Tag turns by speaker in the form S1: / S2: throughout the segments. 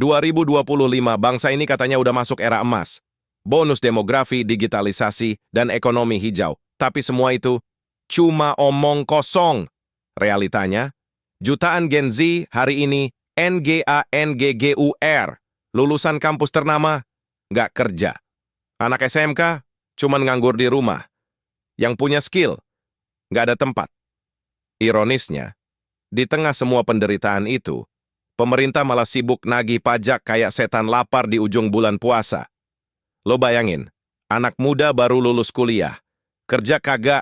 S1: 2025, bangsa ini katanya udah masuk era emas. Bonus demografi, digitalisasi, dan ekonomi hijau. Tapi semua itu cuma omong kosong. Realitanya, jutaan Gen Z hari ini NGA-NGGUR, lulusan kampus ternama, nggak kerja. Anak SMK, cuman nganggur di rumah. Yang punya skill, nggak ada tempat. Ironisnya, di tengah semua penderitaan itu, pemerintah malah sibuk nagih pajak kayak setan lapar di ujung bulan puasa. Lo bayangin, anak muda baru lulus kuliah, kerja kagak,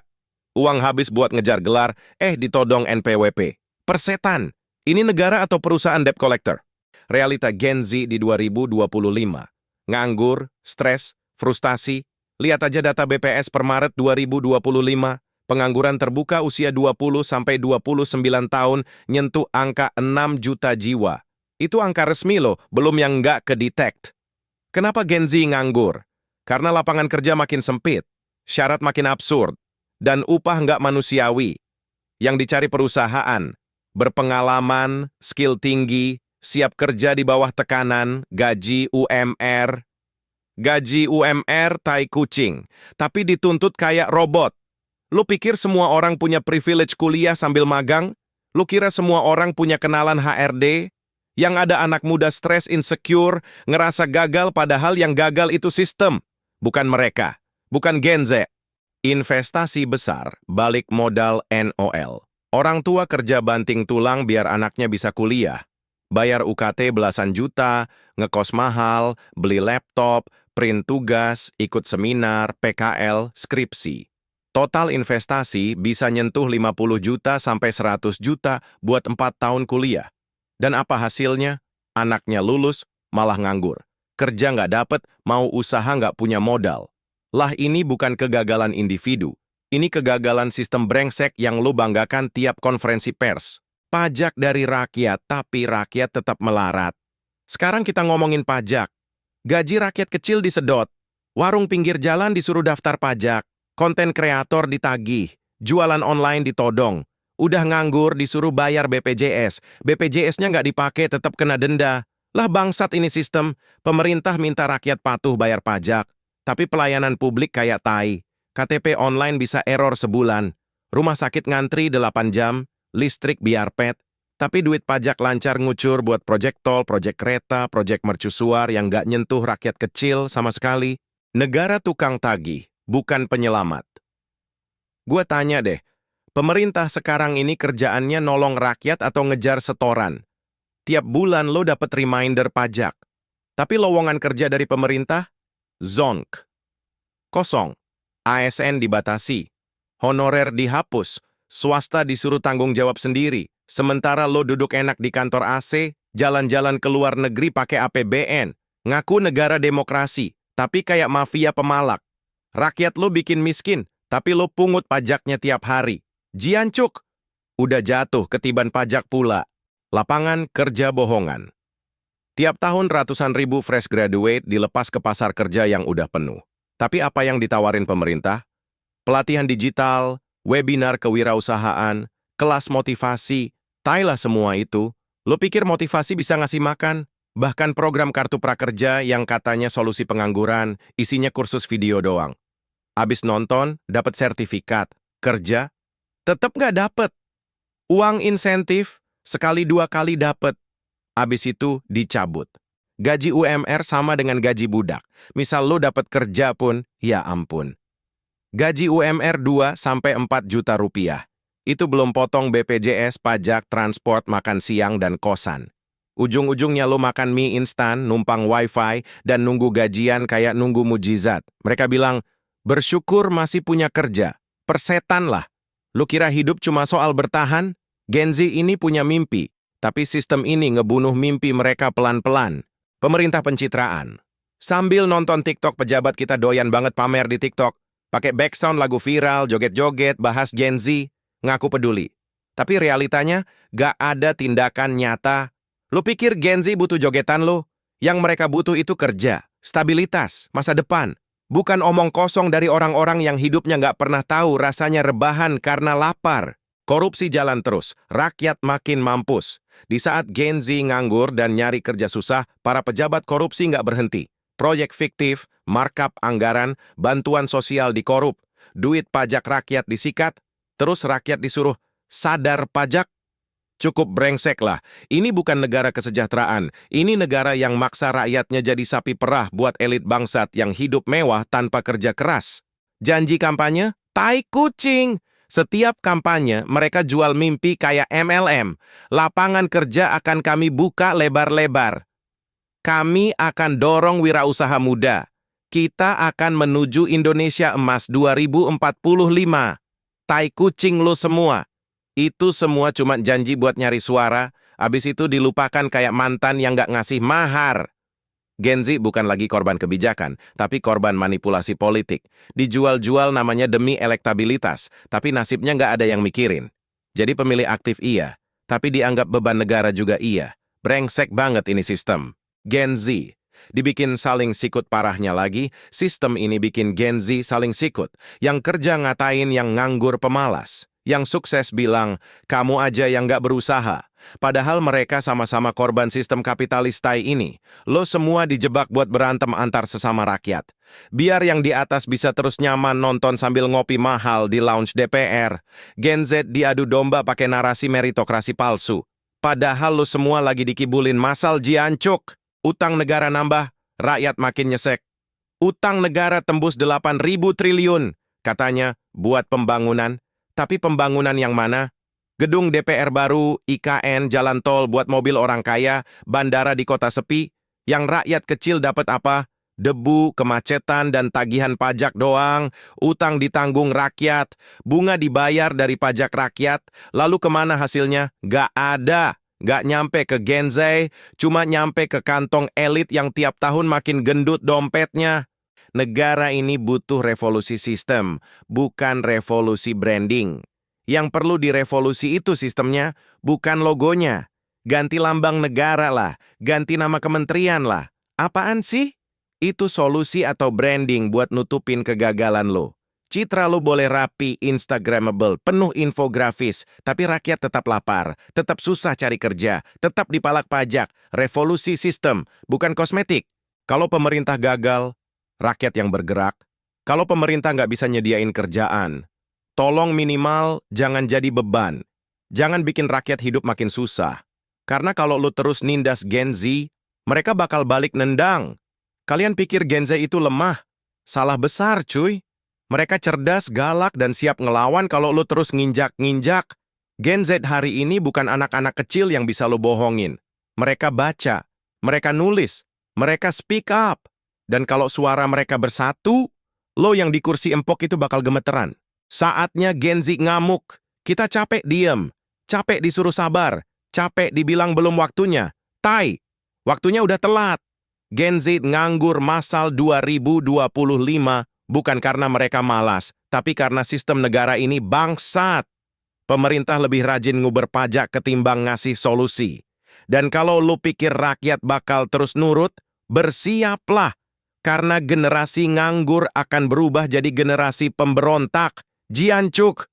S1: uang habis buat ngejar gelar, ditodong NPWP. Persetan, ini negara atau perusahaan debt collector? Realita Gen Z di 2025. Nganggur, stres, frustasi. Lihat aja data BPS per Maret 2025. Pengangguran terbuka usia 20-29 tahun nyentuh angka 6 juta jiwa. Itu angka resmi loh, belum yang nggak kedetect. Kenapa Gen Z nganggur? Karena lapangan kerja makin sempit, syarat makin absurd, dan upah nggak manusiawi. Yang dicari perusahaan, berpengalaman, skill tinggi, siap kerja di bawah tekanan, gaji UMR. Gaji UMR tai kucing, tapi dituntut kayak robot. Lu pikir semua orang punya privilege kuliah sambil magang? Lu kira semua orang punya kenalan HRD? Yang ada anak muda stres, insecure, ngerasa gagal padahal yang gagal itu sistem. Bukan mereka. Bukan Gen Z. Investasi besar, balik modal NOL. Orang tua kerja banting tulang biar anaknya bisa kuliah. Bayar UKT belasan juta, ngekos mahal, beli laptop, print tugas, ikut seminar, PKL, skripsi. Total investasi bisa nyentuh 50 juta sampai 100 juta buat 4 tahun kuliah. Dan apa hasilnya? Anaknya lulus, malah nganggur. Kerja nggak dapet, mau usaha nggak punya modal. Lah ini bukan kegagalan individu. Ini kegagalan sistem brengsek yang lu banggakan tiap konferensi pers. Pajak dari rakyat, tapi rakyat tetap melarat. Sekarang kita ngomongin pajak. Gaji rakyat kecil disedot. Warung pinggir jalan disuruh daftar pajak. Konten kreator ditagih, jualan online ditodong, udah nganggur disuruh bayar BPJS, BPJS-nya nggak dipakai tetap kena denda. Lah bangsat ini sistem, pemerintah minta rakyat patuh bayar pajak, tapi pelayanan publik kayak tai. KTP online bisa error sebulan, rumah sakit ngantri 8 jam, listrik biar pet, tapi duit pajak lancar ngucur buat proyek tol, proyek kereta, proyek mercusuar yang nggak nyentuh rakyat kecil sama sekali. Negara tukang tagih. Bukan penyelamat. Gua tanya deh, pemerintah sekarang ini kerjaannya nolong rakyat atau ngejar setoran? Tiap bulan lo dapet reminder pajak. Tapi lowongan kerja dari pemerintah? Zonk. Kosong. ASN dibatasi. Honorer dihapus. Swasta disuruh tanggung jawab sendiri. Sementara lo duduk enak di kantor AC, jalan-jalan ke luar negeri pakai APBN. Ngaku negara demokrasi, tapi kayak mafia pemalak. Rakyat lo bikin miskin, tapi lo pungut pajaknya tiap hari. Jiancuk, udah jatuh ketiban pajak pula. Lapangan kerja bohongan. Tiap tahun ratusan ribu fresh graduate dilepas ke pasar kerja yang udah penuh. Tapi apa yang ditawarin pemerintah? Pelatihan digital, webinar kewirausahaan, kelas motivasi, tailah semua itu. Lo pikir motivasi bisa ngasih makan? Bahkan program kartu prakerja yang katanya solusi pengangguran, isinya kursus video doang. Abis nonton, dapat sertifikat. Kerja, tetap nggak dapet. Uang insentif, sekali 2 kali dapet. Abis itu dicabut. Gaji UMR sama dengan gaji budak. Misal lo dapat kerja pun, ya ampun. Gaji UMR 2-4 juta rupiah. Itu belum potong BPJS, pajak, transport, makan siang, dan kosan. Ujung-ujungnya lo makan mie instan, numpang wifi, dan nunggu gajian kayak nunggu mujizat. Mereka bilang, bersyukur masih punya kerja. Persetan lah. Lo kira hidup cuma soal bertahan? Gen Z ini punya mimpi, tapi sistem ini ngebunuh mimpi mereka pelan-pelan. Pemerintah pencitraan. Sambil nonton TikTok, pejabat kita doyan banget pamer di TikTok. Pakai backsound lagu viral, joget-joget, bahas Gen Z, ngaku peduli. Tapi realitanya, gak ada tindakan nyata. Lo pikir Gen Z butuh jogetan lo? Yang mereka butuh itu kerja, stabilitas, masa depan. Bukan omong kosong dari orang-orang yang hidupnya nggak pernah tahu rasanya rebahan karena lapar. Korupsi jalan terus, rakyat makin mampus. Di saat Gen Z nganggur dan nyari kerja susah, para pejabat korupsi nggak berhenti. Proyek fiktif, markup anggaran, bantuan sosial dikorup, duit pajak rakyat disikat, terus rakyat disuruh sadar pajak. Cukup brengsek lah. Ini bukan negara kesejahteraan. Ini negara yang maksa rakyatnya jadi sapi perah buat elit bangsat yang hidup mewah tanpa kerja keras. Janji kampanye? Tai kucing! Setiap kampanye, mereka jual mimpi kayak MLM. Lapangan kerja akan kami buka lebar-lebar. Kami akan dorong wirausaha muda. Kita akan menuju Indonesia Emas 2045. Tai kucing lo semua. Itu semua cuma janji buat nyari suara, abis itu dilupakan kayak mantan yang nggak ngasih mahar. Gen Z bukan lagi korban kebijakan, tapi korban manipulasi politik. Dijual-jual namanya demi elektabilitas, tapi nasibnya nggak ada yang mikirin. Jadi pemilih aktif iya, tapi dianggap beban negara juga iya. Brengsek banget ini sistem. Gen Z. Dibikin saling sikut parahnya lagi, sistem ini bikin Gen Z saling sikut. Yang kerja ngatain yang nganggur pemalas. Yang sukses bilang, kamu aja yang nggak berusaha. Padahal mereka sama-sama korban sistem kapitalis tai ini. Lo semua dijebak buat berantem antar sesama rakyat. Biar yang di atas bisa terus nyaman nonton sambil ngopi mahal di lounge DPR. Gen Z diadu domba pakai narasi meritokrasi palsu. Padahal lo semua lagi dikibulin masal jiancuk. Utang negara nambah, rakyat makin nyesek. Utang negara tembus 8.000 triliun. Katanya, buat pembangunan. Tapi pembangunan yang mana? Gedung DPR baru, IKN, jalan tol buat mobil orang kaya, bandara di kota sepi. Yang rakyat kecil dapat apa? Debu, kemacetan, dan tagihan pajak doang. Utang ditanggung rakyat. Bunga dibayar dari pajak rakyat. Lalu kemana hasilnya? Gak ada. Gak nyampe ke Gen Z, cuma nyampe ke kantong elit yang tiap tahun makin gendut dompetnya. Negara ini butuh revolusi sistem, bukan revolusi branding. Yang perlu direvolusi itu sistemnya, bukan logonya. Ganti lambang negara lah, ganti nama kementerian lah. Apaan sih? Itu solusi atau branding buat nutupin kegagalan lo. Citra lo boleh rapi, instagramable, penuh infografis, tapi rakyat tetap lapar, tetap susah cari kerja, tetap dipalak pajak. Revolusi sistem, bukan kosmetik. Kalau pemerintah gagal, rakyat yang bergerak. Kalau pemerintah nggak bisa nyediain kerjaan, tolong minimal jangan jadi beban. Jangan bikin rakyat hidup makin susah. Karena kalau lu terus nindas Gen Z, mereka bakal balik nendang. Kalian pikir Gen Z itu lemah? Salah besar, cuy. Mereka cerdas, galak, dan siap ngelawan kalau lu terus nginjak-nginjak. Gen Z hari ini bukan anak-anak kecil yang bisa lu bohongin. Mereka baca, mereka nulis, mereka speak up. Dan kalau suara mereka bersatu, lo yang di kursi empok itu bakal gemeteran. Saatnya Gen Z ngamuk. Kita capek diem, capek disuruh sabar, capek dibilang belum waktunya. Tai, waktunya udah telat. Gen Z nganggur masal 2025 bukan karena mereka malas, tapi karena sistem negara ini bangsat. Pemerintah lebih rajin nguber pajak ketimbang ngasih solusi. Dan kalau lo pikir rakyat bakal terus nurut, bersiaplah. Karena generasi nganggur akan berubah jadi generasi pemberontak. Jiancuk!